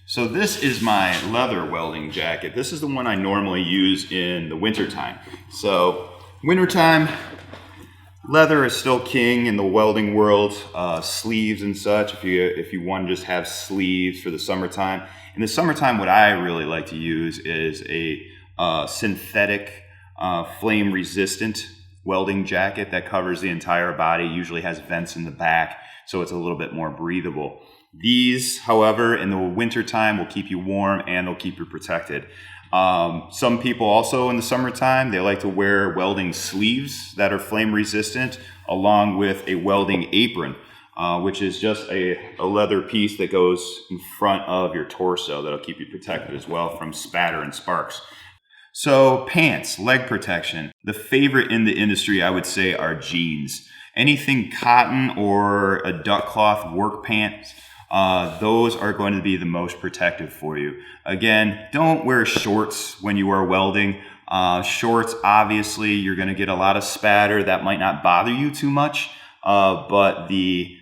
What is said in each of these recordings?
So this is my leather welding jacket. This is the one I normally use in the wintertime. So wintertime, leather is still king in the welding world. Sleeves and such, if you want to just have sleeves for the summertime. In the summertime, what I really like to use is a synthetic flame resistant welding jacket that covers the entire body, usually has vents in the back, so it's a little bit more breathable. These, however, in the wintertime will keep you warm and they'll keep you protected. Some people also in the summertime, they like to wear welding sleeves that are flame resistant along with a welding apron, which is just a leather piece that goes in front of your torso that'll keep you protected as well from spatter and sparks. So pants, leg protection. The favorite in the industry, I would say, are jeans. Anything cotton or a duck cloth work pants, those are going to be the most protective for you. Again, don't wear shorts when you are welding. Shorts, obviously, you're going to get a lot of spatter. That might not bother you too much, but the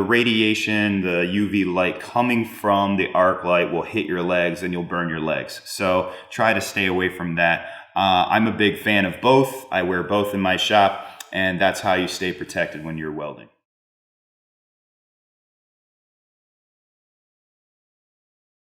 radiation, the UV light coming from the arc light will hit your legs and you'll burn your legs. So try to stay away from that. I'm a big fan of both. I wear both in my shop, and that's how you stay protected when you're welding.